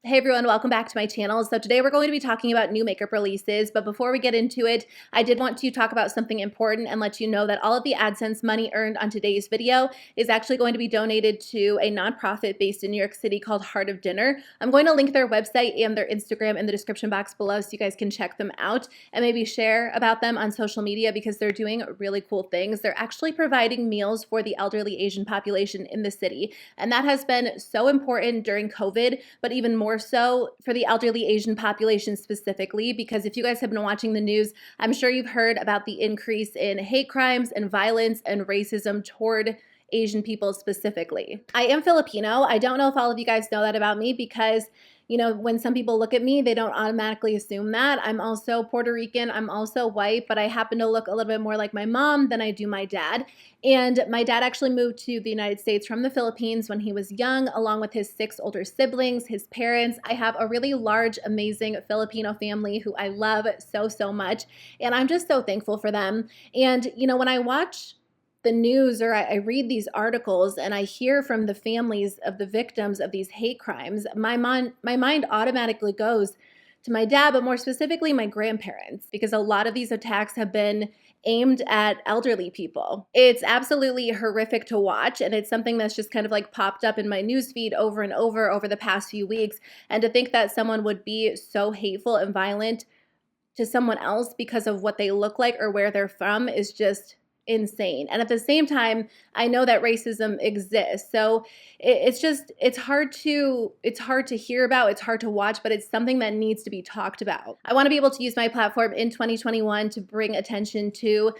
Hey everyone, welcome back to my channel. So today we're going to be talking about new makeup releases, but before we get into it, I did want to talk about something important and let you know that all of the AdSense money earned on today's video is actually going to be donated to a nonprofit based in New York City called Heart of Dinner. I'm going to link their website and their Instagram in the description box below so you guys can check them out and maybe share about them on social media because they're doing really cool things. They're actually providing meals for the elderly Asian population in the city, and that has been so important during COVID, but even more so for the elderly Asian population specifically, because if you guys have been watching the news, I'm sure you've heard about the increase in hate crimes and violence and racism toward Asian people specifically. I am Filipino. I don't know if all of you guys know that about me because when some people look at me, they don't automatically assume that. I'm also Puerto Rican, I'm also white, but I happen to look a little bit more like my mom than I do my dad. And my dad actually moved to the United States from the Philippines when he was young, along with his 6 older siblings, his parents. I have a really large, amazing Filipino family who I love so, so much. And I'm just so thankful for them. And, when I watch the news or I read these articles and I hear from the families of the victims of these hate crimes, my mind automatically goes to my dad, but more specifically my grandparents, because a lot of these attacks have been aimed at elderly people. It's absolutely horrific to watch, and it's something that's just kind of like popped up in my newsfeed over and over the past few weeks. And to think that someone would be so hateful and violent to someone else because of what they look like or where they're from is just insane. And at the same time, I know that racism exists. So it's hard to hear about, it's hard to watch, but it's something that needs to be talked about. I want to be able to use my platform in 2021 to bring attention to,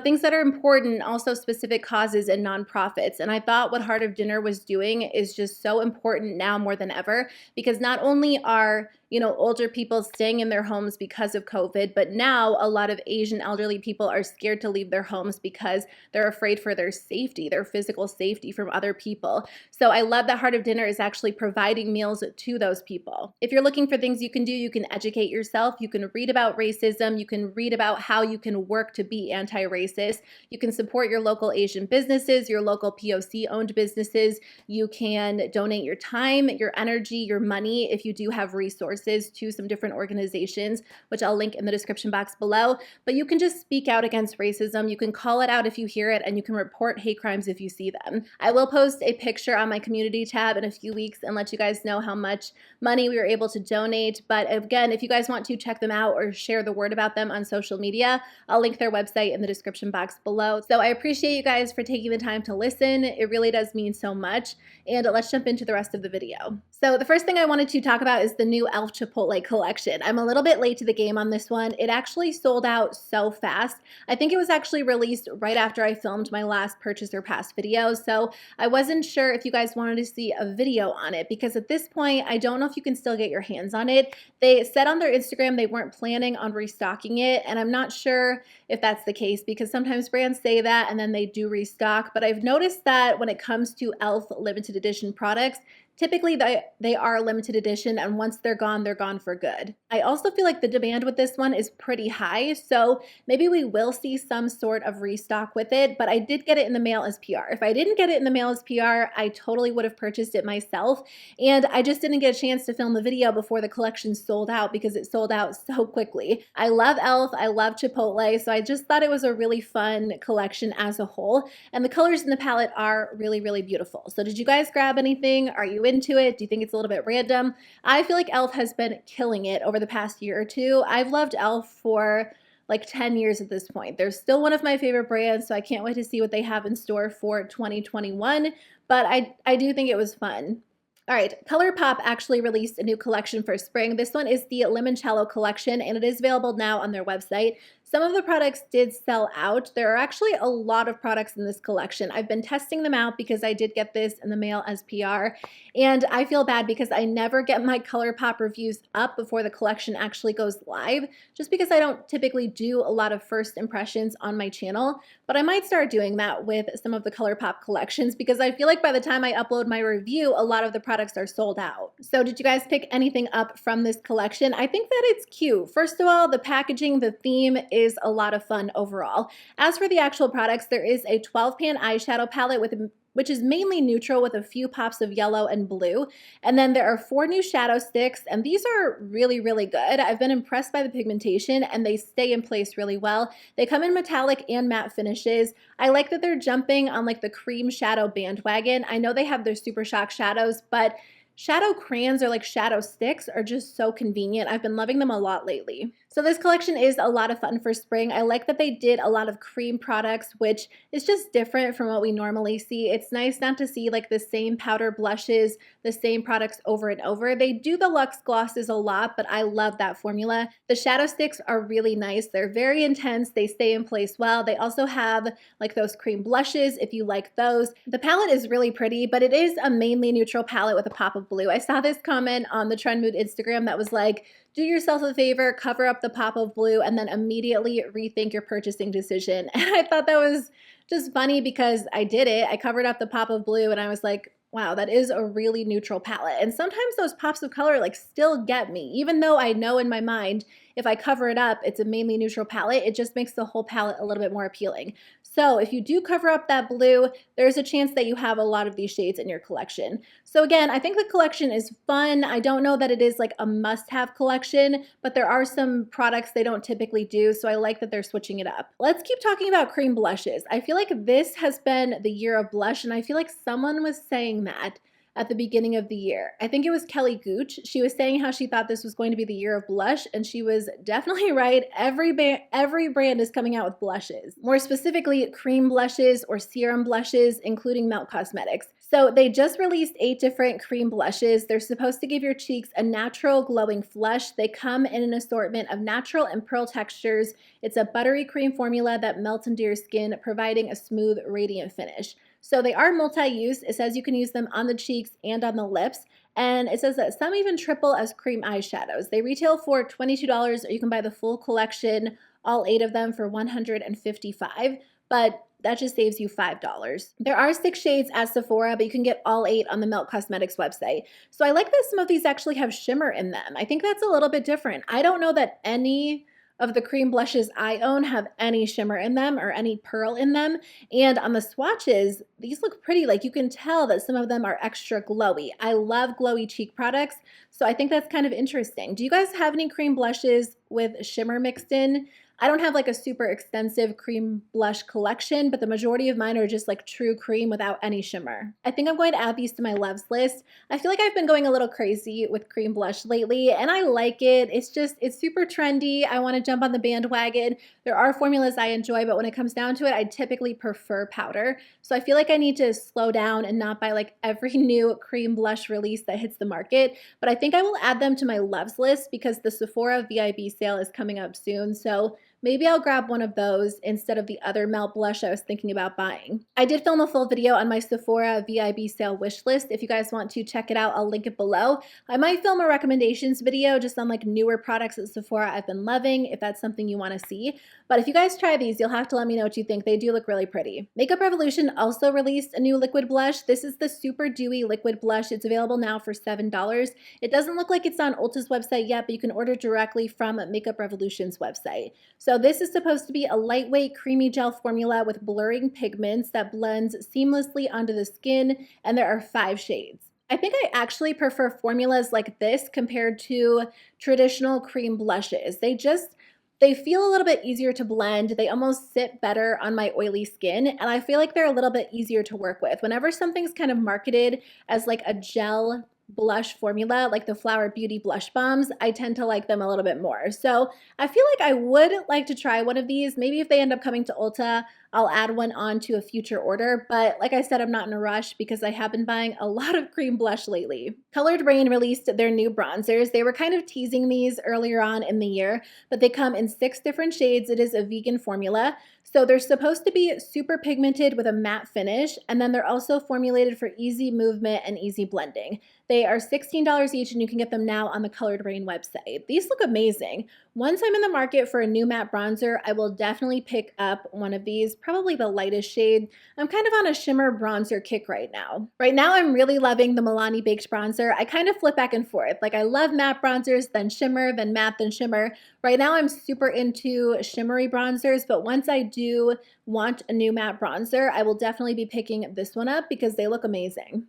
things that are important, also specific causes and nonprofits. And I thought what Heart of Dinner was doing is just so important now more than ever, because not only are older people staying in their homes because of COVID, but now a lot of Asian elderly people are scared to leave their homes because they're afraid for their safety, their physical safety from other people. So I love that Heart of Dinner is actually providing meals to those people. If you're looking for things you can do, you can educate yourself, you can read about racism, you can read about how you can work to be anti-racist, you can support your local Asian businesses, your local POC-owned businesses, you can donate your time, your energy, your money if you do have resources to some different organizations, which I'll link in the description box below. But you can just speak out against racism. You can call it out if you hear it, and you can report hate crimes if you see them. I will post a picture on my community tab in a few weeks and let you guys know how much money we were able to donate. But again, if you guys want to check them out or share the word about them on social media, I'll link their website in the description box below. So I appreciate you guys for taking the time to listen. It really does mean so much. And let's jump into the rest of the video. So the first thing I wanted to talk about is the new e.l.f. Chipotle collection. I'm a little bit late to the game on this one. It actually sold out so fast. I think it was actually released right after I filmed my last purchase or pass video, so I wasn't sure if you guys wanted to see a video on it because at this point, I don't know if you can still get your hands on it. They said on their Instagram they weren't planning on restocking it, and I'm not sure if that's the case because sometimes brands say that and then they do restock, but I've noticed that when it comes to e.l.f. limited edition products, typically, they are limited edition, and once they're gone for good. I also feel like the demand with this one is pretty high, so maybe we will see some sort of restock with it, but I did get it in the mail as PR. If I didn't get it in the mail as PR, I totally would have purchased it myself, and I just didn't get a chance to film the video before the collection sold out because it sold out so quickly. I love e.l.f., I love Chipotle, so I just thought it was a really fun collection as a whole, and the colors in the palette are really, really beautiful. So did you guys grab anything? Are you into it? Do you think it's a little bit random? I feel like e.l.f. has been killing it over the past year or two. I've loved e.l.f. for like 10 years at this point. They're still one of my favorite brands, so I can't wait to see what they have in store for 2021, but I do think it was fun. All right, ColourPop actually released a new collection for spring. This one is the Limoncello Collection, and it is available now on their website. Some of the products did sell out. There are actually a lot of products in this collection. I've been testing them out because I did get this in the mail as PR, and I feel bad because I never get my ColourPop reviews up before the collection actually goes live, just because I don't typically do a lot of first impressions on my channel, but I might start doing that with some of the ColourPop collections because I feel like by the time I upload my review, a lot of the products are sold out. So did you guys pick anything up from this collection? I think that it's cute. First of all, the packaging, the theme is a lot of fun overall. As for the actual products, there is a 12-pan eyeshadow palette with which is mainly neutral with a few pops of yellow and blue. And then there are 4 new shadow sticks, and these are really, really good. I've been impressed by the pigmentation, and they stay in place really well. They come in metallic and matte finishes. I like that they're jumping on like the cream shadow bandwagon. I know they have their Super Shock shadows, but shadow crayons or like shadow sticks are just so convenient. I've been loving them a lot lately. So this collection is a lot of fun for spring. I like that they did a lot of cream products, which is just different from what we normally see. It's nice not to see like the same powder blushes, the same products over and over. They do the luxe glosses a lot, but I love that formula. The shadow sticks are really nice. They're very intense. They stay in place well. They also have like those cream blushes if you like those. The palette is really pretty, but it is a mainly neutral palette with a pop of blue. I saw this comment on the Trend Mood Instagram that was like, do yourself a favor, cover up the pop of blue, and then immediately rethink your purchasing decision. And I thought that was just funny because I did it. I covered up the pop of blue and I was like, wow, that is a really neutral palette. And sometimes those pops of color like still get me, even though I know in my mind, if I cover it up, it's a mainly neutral palette. It just makes the whole palette a little bit more appealing. So if you do cover up that blue, there's a chance that you have a lot of these shades in your collection. So again, I think the collection is fun. I don't know that it is like a must-have collection, but there are some products they don't typically do, so I like that they're switching it up. Let's keep talking about cream blushes. I feel like this has been the year of blush, and I feel like someone was saying that at the beginning of the year. I think it was Kelly Gooch. She was saying how she thought this was going to be the year of blush, and she was definitely right. Every brand is coming out with blushes. More specifically, cream blushes or serum blushes, including Melt Cosmetics. So they just released 8 different cream blushes. They're supposed to give your cheeks a natural glowing flush. They come in an assortment of natural and pearl textures. It's a buttery cream formula that melts into your skin, providing a smooth, radiant finish. So they are multi-use. It says you can use them on the cheeks and on the lips. And it says that some even triple as cream eyeshadows. They retail for $22, or you can buy the full collection, all 8 of them, for $155. But that just saves you $5. There are 6 shades at Sephora, but you can get all 8 on the Melt Cosmetics website. So I like that some of these actually have shimmer in them. I think that's a little bit different. I don't know that any of the cream blushes I own have any shimmer in them or any pearl in them. And on the swatches, these look pretty. Like you can tell that some of them are extra glowy. I love glowy cheek products, so I think that's kind of interesting. Do you guys have any cream blushes with shimmer mixed in? I don't have like a super extensive cream blush collection, but the majority of mine are just like true cream without any shimmer. I think I'm going to add these to my loves list. I feel like I've been going a little crazy with cream blush lately, and I like it. It's super trendy. I want to jump on the bandwagon. There are formulas I enjoy, but when it comes down to it, I typically prefer powder. So I feel like I need to slow down and not buy like every new cream blush release that hits the market. But I think I will add them to my loves list because the Sephora VIB sale is coming up soon. So maybe I'll grab one of those instead of the other Melt blush I was thinking about buying. I did film a full video on my Sephora VIB sale wish list. If you guys want to check it out, I'll link it below. I might film a recommendations video just on like newer products at Sephora I've been loving, if that's something you want to see. But if you guys try these, you'll have to let me know what you think. They do look really pretty. Makeup Revolution also released a new liquid blush. This is the Super Dewy Liquid Blush. It's available now for $7. It doesn't look like it's on Ulta's website yet, but you can order directly from Makeup Revolution's website. So this is supposed to be a lightweight creamy gel formula with blurring pigments that blends seamlessly onto the skin, and there are 5 shades. I think I actually prefer formulas like this compared to traditional cream blushes. They feel a little bit easier to blend. They almost sit better on my oily skin, and I feel like they're a little bit easier to work with. Whenever something's kind of marketed as like a gel blush formula, like the Flower Beauty blush bombs, I tend to like them a little bit more. So I feel like I would like to try one of these. Maybe if they end up coming to Ulta, I'll add one on to a future order. But like I said, I'm not in a rush because I have been buying a lot of cream blush lately. Colored Rain released their new bronzers. They were kind of teasing these earlier on in the year, but they come in 6 different shades. It is a vegan formula. So they're supposed to be super pigmented with a matte finish, and then they're also formulated for easy movement and easy blending. They are $16 each, and you can get them now on the Colored Rain website. These look amazing. Once I'm in the market for a new matte bronzer, I will definitely pick up one of these, probably the lightest shade. I'm kind of on a shimmer bronzer kick right now. Right now, I'm really loving the Milani Baked Bronzer. I kind of flip back and forth. Like, I love matte bronzers, then shimmer, then matte, then shimmer. Right now, I'm super into shimmery bronzers, but once I do want a new matte bronzer, I will definitely be picking this one up because they look amazing.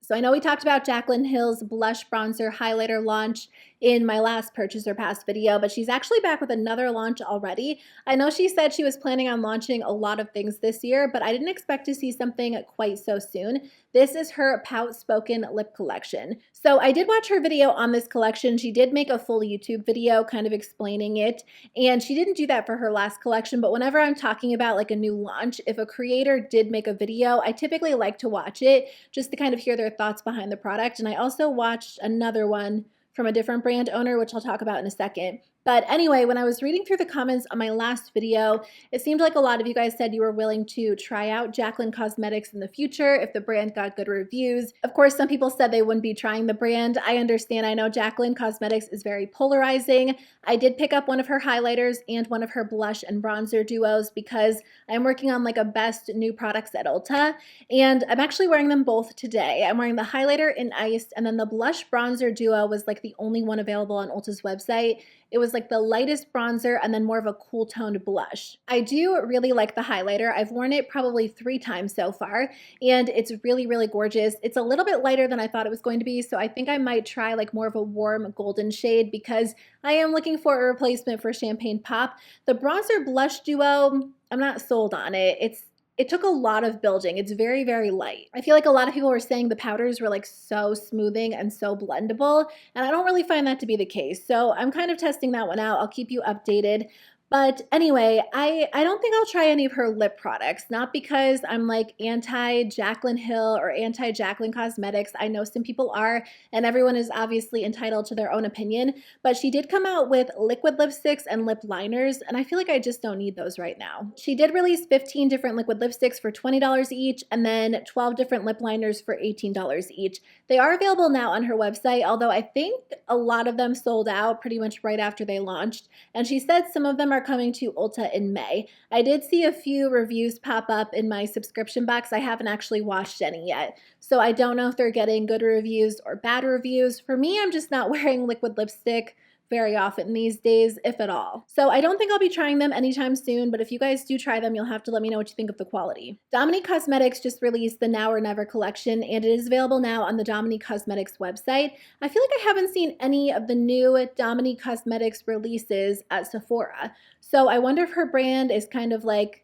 So I know we talked about Jaclyn Hill's blush bronzer highlighter launch in my last purchase or past video, but she's actually back with another launch already. I know she said she was planning on launching a lot of things this year, but I didn't expect to see something quite so soon. This is her Poutspoken Lip Collection. So I did watch her video on this collection. She did make a full YouTube video kind of explaining it, and she didn't do that for her last collection, but whenever I'm talking about like a new launch, if a creator did make a video, I typically like to watch it just to kind of hear their thoughts behind the product. And I also watched another one from a different brand owner, which I'll talk about in a second. But anyway, when I was reading through the comments on my last video, it seemed like a lot of you guys said you were willing to try out Jaclyn Cosmetics in the future if the brand got good reviews. Of course, some people said they wouldn't be trying the brand. I understand. I know Jaclyn Cosmetics is very polarizing. I did pick up one of her highlighters and one of her blush and bronzer duos because I'm working on like a best new products at Ulta, and I'm actually wearing them both today. I'm wearing the highlighter in Iced, and then the blush bronzer duo was like the only one available on Ulta's website. It was like the lightest bronzer and then more of a cool toned blush. I do really like the highlighter. I've worn it probably 3 times so far, and it's really, really gorgeous. It's a little bit lighter than I thought it was going to be, so I think I might try like more of a warm golden shade because I am looking for a replacement for Champagne Pop. The bronzer blush duo, I'm not sold on it. It took a lot of building. It's very, very light. I feel like a lot of people were saying the powders were like so smoothing and so blendable, and I don't really find that to be the case. So I'm kind of testing that one out. I'll keep you updated. But anyway, I don't think I'll try any of her lip products, not because I'm like anti-Jaclyn Hill or anti-Jaclyn Cosmetics. I know some people are, and everyone is obviously entitled to their own opinion, but she did come out with liquid lipsticks and lip liners, and I feel like I just don't need those right now. She did release 15 different liquid lipsticks for $20 each, and then 12 different lip liners for $18 each. They are available now on her website, although I think a lot of them sold out pretty much right after they launched, and she said some of them are coming to Ulta in May. I did see a few reviews pop up in my subscription box. I haven't actually watched any yet, so I don't know if they're getting good reviews or bad reviews. For me, I'm just not wearing liquid lipstick very often these days, if at all. So I don't think I'll be trying them anytime soon, but if you guys do try them, you'll have to let me know what you think of the quality. Dominique Cosmetics just released the Now or Never collection, and it is available now on the Dominique Cosmetics website. I feel like I haven't seen any of the new Dominique Cosmetics releases at Sephora, so I wonder if her brand is kind of like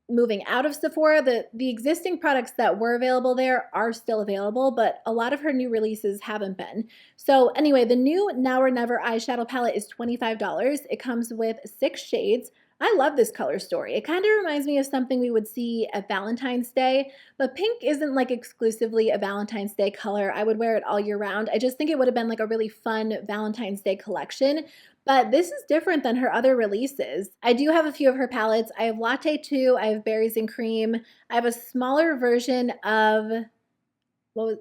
moving out of Sephora. The existing products that were available there are still available, but a lot of her new releases haven't been. So anyway, the new Now or Never eyeshadow palette is $25. It comes with 6 shades. I love this color story. It kind of reminds me of something we would see at Valentine's Day, but pink isn't like exclusively a Valentine's Day color. I would wear it all year round. I just think it would have been like a really fun Valentine's Day collection. But this is different than her other releases. I do have a few of her palettes. I have Latte 2, I have Berries and Cream. I have a smaller version of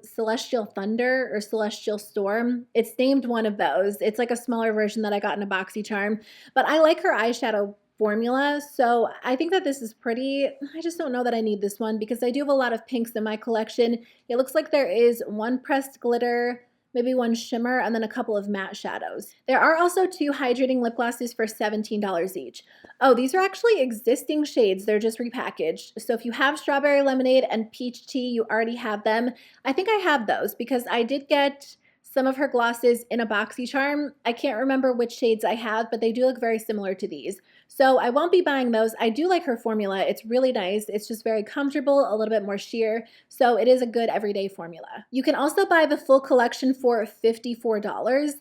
Celestial Thunder or Celestial Storm. It's named one of those. It's like a smaller version that I got in a BoxyCharm. But I like her eyeshadow formula, so I think that this is pretty. I just don't know that I need this one because I do have a lot of pinks in my collection. It looks like there is 1 pressed glitter, maybe 1 shimmer, and then a couple of matte shadows. There are also 2 hydrating lip glosses for $17 each. Oh, these are actually existing shades. They're just repackaged. So if you have Strawberry Lemonade and Peach Tea, you already have them. I think I have those because I did get some of her glosses in a BoxyCharm. I can't remember which shades I have, but they do look very similar to these. So I won't be buying those. I do like her formula. It's really nice. It's just very comfortable, a little bit more sheer. So it is a good everyday formula. You can also buy the full collection for $54.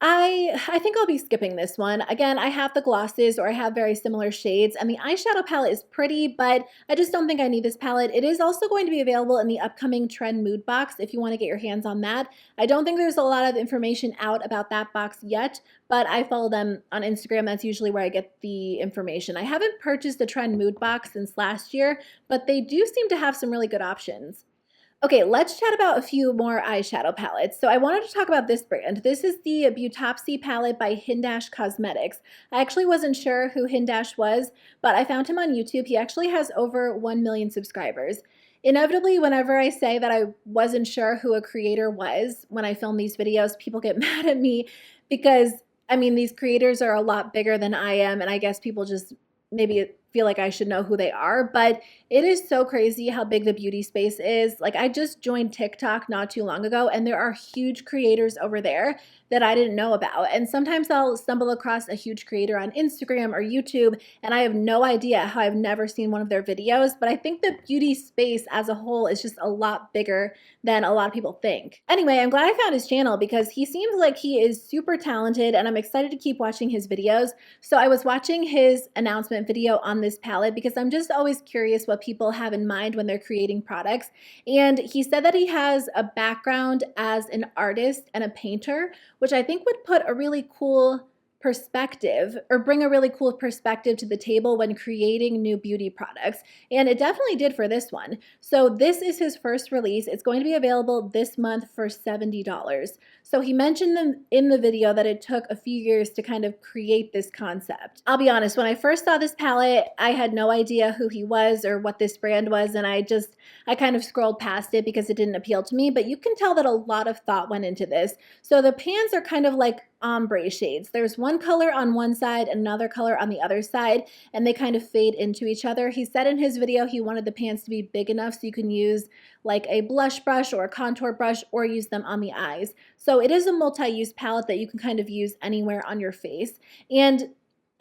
I think I'll be skipping this one. Again, I have the glosses or I have very similar shades, and the eyeshadow palette is pretty, but I just don't think I need this palette. It is also going to be available in the upcoming Trend Mood box if you want to get your hands on that. I don't think there's a lot of information out about that box yet, but I follow them on Instagram. That's usually where I get the information. I haven't purchased a Trend Mood box since last year, but they do seem to have some really good options. Okay, let's chat about a few more eyeshadow palettes. So I wanted to talk about this brand. This is the Beautopsy palette by Hindash Cosmetics. I actually wasn't sure who Hindash was, but I found him on YouTube. He actually has over 1 million subscribers. Inevitably, whenever I say that I wasn't sure who a creator was when I film these videos, people get mad at me because, I mean, these creators are a lot bigger than I am, and I guess people just maybe feel like I should know who they are, but it is so crazy how big the beauty space is. Like, I just joined TikTok not too long ago, and there are huge creators over there that I didn't know about. And sometimes I'll stumble across a huge creator on Instagram or YouTube, and I have no idea how I've never seen one of their videos. But I think the beauty space as a whole is just a lot bigger than a lot of people think. Anyway, I'm glad I found his channel because he seems like he is super talented, and I'm excited to keep watching his videos. So I was watching his announcement video on this palette because I'm just always curious what people have in mind when they're creating products. And he said that he has a background as an artist and a painter, which I think would put a really cool perspective or bring a really cool perspective to the table when creating new beauty products. And it definitely did for this one. So this is his first release. It's going to be available this month for $70. So he mentioned them in the video that it took a few years to kind of create this concept. I'll be honest, when I first saw this palette, I had no idea who he was or what this brand was, and I kind of scrolled past it because it didn't appeal to me, but you can tell that a lot of thought went into this. So the pans are kind of like ombre shades. There's one color on one side, another color on the other side, and they kind of fade into each other. He said in his video he wanted the pans to be big enough so you can use like a blush brush or a contour brush or use them on the eyes. So it is a multi-use palette that you can kind of use anywhere on your face. And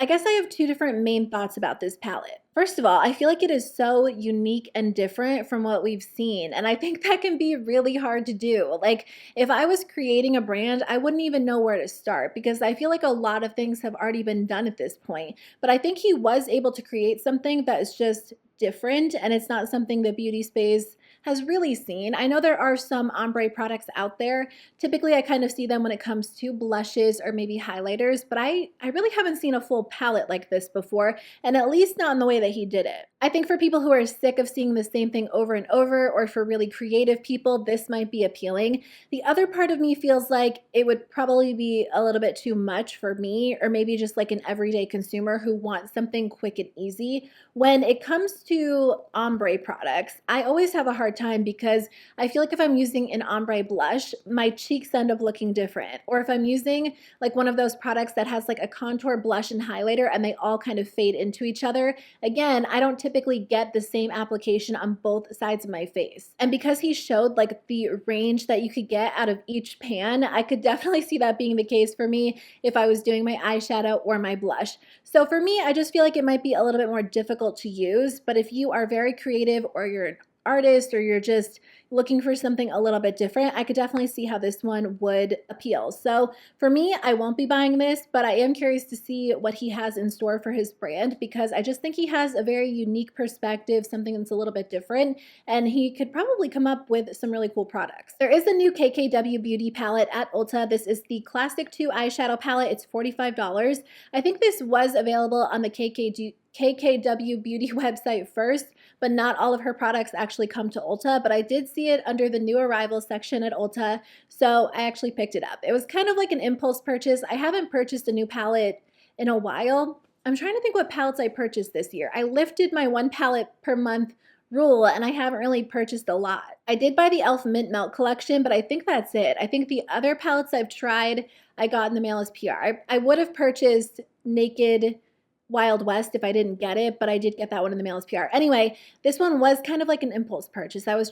I guess I have two different main thoughts about this palette. First of all, I feel like it is so unique and different from what we've seen, and I think that can be really hard to do. Like, if I was creating a brand, I wouldn't even know where to start because I feel like a lot of things have already been done at this point. But I think he was able to create something that is just different, and it's not something the beauty space has really seen. I know there are some ombre products out there. Typically, I kind of see them when it comes to blushes or maybe highlighters, but I really haven't seen a full palette like this before, and at least not in the way that he did it. I think for people who are sick of seeing the same thing over and over, or for really creative people, this might be appealing. The other part of me feels like it would probably be a little bit too much for me, or maybe just like an everyday consumer who wants something quick and easy. When it comes to ombre products, I always have a hard time because I feel like if I'm using an ombre blush, my cheeks end up looking different. Or if I'm using like one of those products that has like a contour blush and highlighter and they all kind of fade into each other, again, I don't typically get the same application on both sides of my face. And because he showed like the range that you could get out of each pan, I could definitely see that being the case for me if I was doing my eyeshadow or my blush. So for me, I just feel like it might be a little bit more difficult to use, but if you are very creative or you're an artist or you're just looking for something a little bit different, I could definitely see how this one would appeal. So for me, I won't be buying this, but I am curious to see what he has in store for his brand because I just think he has a very unique perspective, something that's a little bit different, and he could probably come up with some really cool products. There is a new KKW Beauty palette at Ulta. This is the Classic 2 eyeshadow palette. It's $45. I think this was available on the KKW Beauty website first, but not all of her products actually come to Ulta, but I did see it under the new arrival section at Ulta, so I actually picked it up. It was kind of like an impulse purchase. I haven't purchased a new palette in a while. I'm trying to think what palettes I purchased this year. I lifted my one palette per month rule and I haven't really purchased a lot. I did buy the e.l.f. Mint Melt collection, but I think that's it. I think the other palettes I've tried, I got in the mail as PR. I would have purchased Naked Wild West if I didn't get it, but I did get that one in the mail as PR. Anyway, this one was kind of like an impulse purchase. I was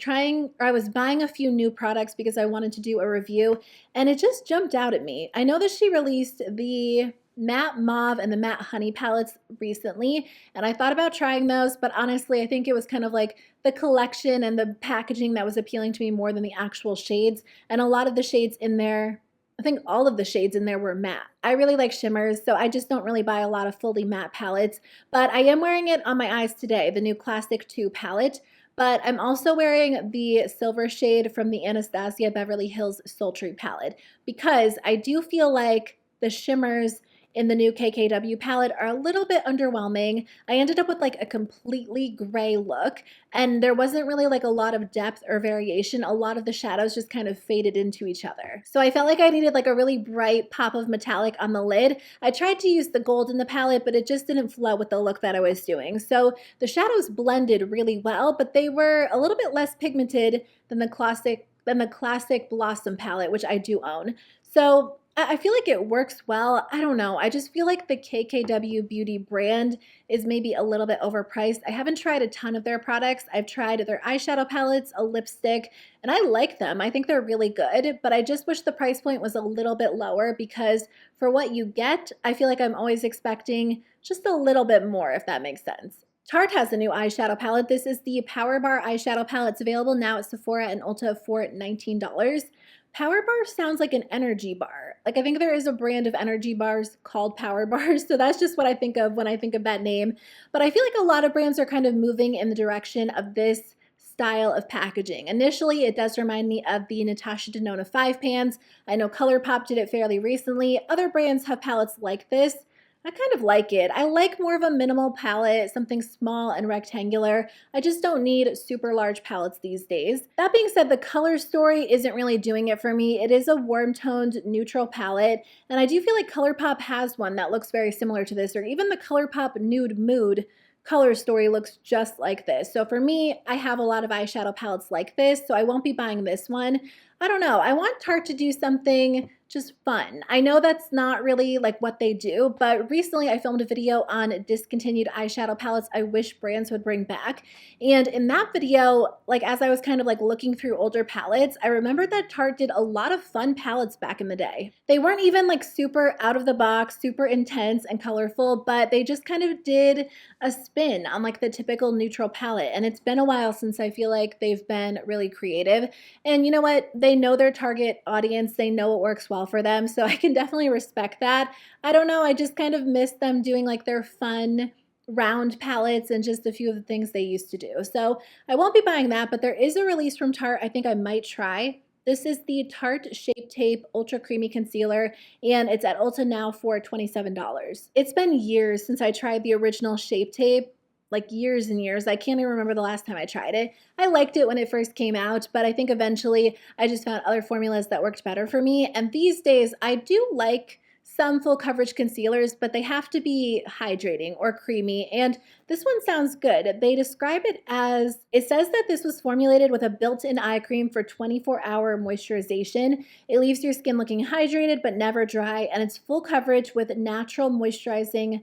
buying a few new products because I wanted to do a review, and it just jumped out at me. I know that she released the Matte Mauve and the Matte Honey palettes recently, and I thought about trying those, but honestly, I think it was kind of like the collection and the packaging that was appealing to me more than the actual shades, and a lot of the shades in there, I think all of the shades in there were matte. I really like shimmers, so I just don't really buy a lot of fully matte palettes, but I am wearing it on my eyes today, the new Classic 2 palette, but I'm also wearing the silver shade from the Anastasia Beverly Hills Sultry palette because I do feel like the shimmers in the new KKW palette are a little bit underwhelming. I ended up with like a completely gray look, and there wasn't really like a lot of depth or variation. A lot of the shadows just kind of faded into each other. So I felt like I needed like a really bright pop of metallic on the lid. I tried to use the gold in the palette, but it just didn't flow with the look that I was doing. So the shadows blended really well, but they were a little bit less pigmented than the classic Blossom palette, which I do own. So I feel like it works well. I don't know. I just feel like the KKW Beauty brand is maybe a little bit overpriced. I haven't tried a ton of their products. I've tried their eyeshadow palettes, a lipstick, and I like them. I think they're really good, but I just wish the price point was a little bit lower because for what you get, I feel like I'm always expecting just a little bit more, if that makes sense. Tarte has a new eyeshadow palette. This is the Power Bar eyeshadow palette. It's available now at Sephora and Ulta for $19. Power Bar sounds like an energy bar. Like I think there is a brand of energy bars called Power Bars, so that's just what I think of when I think of that name. But I feel like a lot of brands are kind of moving in the direction of this style of packaging. Initially, it does remind me of the Natasha Denona 5 pans. I know ColourPop did it fairly recently. Other brands have palettes like this. I kind of like it. I like more of a minimal palette, something small and rectangular. I just don't need super large palettes these days. That being said, the color story isn't really doing it for me. It is a warm-toned neutral palette, and I do feel like ColourPop has one that looks very similar to this, or even the ColourPop Nude Mood color story looks just like this. So for me, I have a lot of eyeshadow palettes like this, so I won't be buying this one. I don't know. I want Tarte to do something just fun. I know that's not really like what they do, but recently I filmed a video on discontinued eyeshadow palettes I wish brands would bring back. And in that video, like as I was kind of like looking through older palettes, I remembered that Tarte did a lot of fun palettes back in the day. They weren't even like super out of the box, super intense and colorful, but they just kind of did a spin on like the typical neutral palette. And it's been a while since I feel like they've been really creative. And you know what? They know their target audience. They know what works well for them. So I can definitely respect that. I don't know. I just kind of miss them doing like their fun round palettes and just a few of the things they used to do. So I won't be buying that, but there is a release from Tarte I think I might try. This is the Tarte Shape Tape Ultra Creamy Concealer, and it's at Ulta now for $27. It's been years since I tried the original Shape Tape, like years and years. I can't even remember the last time I tried it. I liked it when it first came out, but I think eventually I just found other formulas that worked better for me. And these days I do like some full coverage concealers, but they have to be hydrating or creamy. And this one sounds good. They describe it as, it says that this was formulated with a built-in eye cream for 24-hour moisturization. It leaves your skin looking hydrated but never dry, and it's full coverage with a natural moisturizing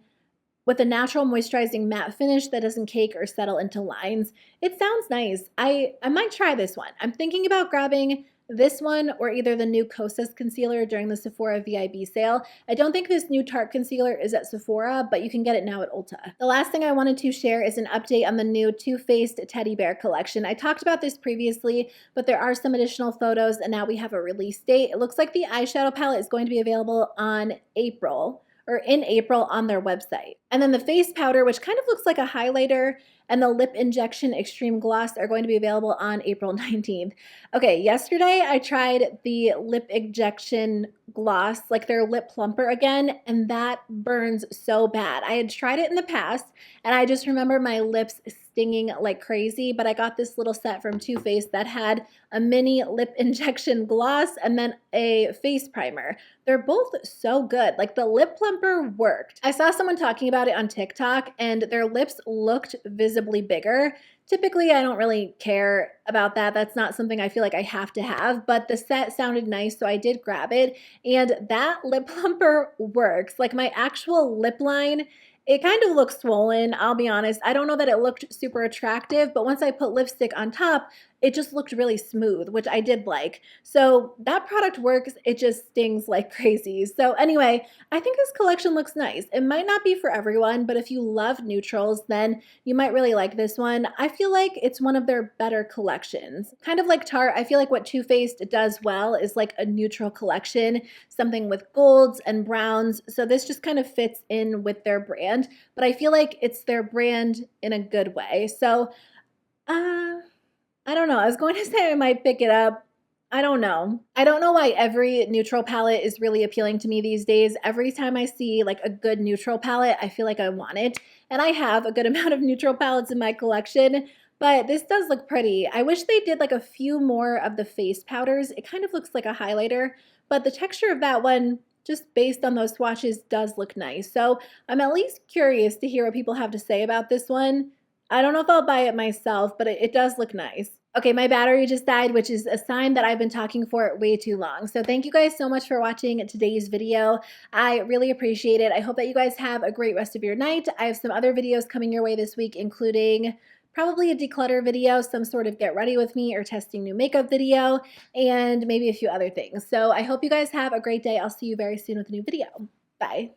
matte finish that doesn't cake or settle into lines. It sounds nice. I might try this one. I'm thinking about grabbing this one or either the new Kosas concealer during the Sephora VIB sale. I don't think this new Tarte concealer is at Sephora, but you can get it now at Ulta. The last thing I wanted to share is an update on the new Too Faced Teddy Bear collection. I talked about this previously, but there are some additional photos and now we have a release date. It looks like the eyeshadow palette is going to be available in April on their website. And then the face powder, which kind of looks like a highlighter, and the lip injection extreme gloss are going to be available on April 19th. Okay, yesterday I tried the lip injection gloss, like their lip plumper again, and that burns so bad. I had tried it in the past, and I just remember my lips stinging like crazy, but I got this little set from Too Faced that had a mini lip injection gloss and then a face primer. They're both so good. Like the lip plumper worked. I saw someone talking about it on TikTok and their lips looked visibly bigger. Typically, I don't really care about that. That's not something I feel like I have to have, but the set sounded nice, so I did grab it. And that lip plumper works. Like my actual lip line, it kind of looks swollen, I'll be honest. I don't know that it looked super attractive, but once I put lipstick on top, it just looked really smooth, which I did like. So that product works, it just stings like crazy. So anyway, I think this collection looks nice. It might not be for everyone, but if you love neutrals, then you might really like this one. I feel like it's one of their better collections. Kind of like Tarte, I feel like what Too Faced does well is like a neutral collection, something with golds and browns. So this just kind of fits in with their brand, but I feel like it's their brand in a good way. So, I don't know. I was going to say I might pick it up. I don't know. I don't know why every neutral palette is really appealing to me these days. Every time I see like a good neutral palette, I feel like I want it. And I have a good amount of neutral palettes in my collection, but this does look pretty. I wish they did like a few more of the face powders. It kind of looks like a highlighter, but the texture of that one, just based on those swatches, does look nice. So I'm at least curious to hear what people have to say about this one. I don't know if I'll buy it myself, but it does look nice. Okay, my battery just died, which is a sign that I've been talking for way too long. So thank you guys so much for watching today's video. I really appreciate it. I hope that you guys have a great rest of your night. I have some other videos coming your way this week, including probably a declutter video, some sort of get ready with me or testing new makeup video, and maybe a few other things. So I hope you guys have a great day. I'll see you very soon with a new video. Bye.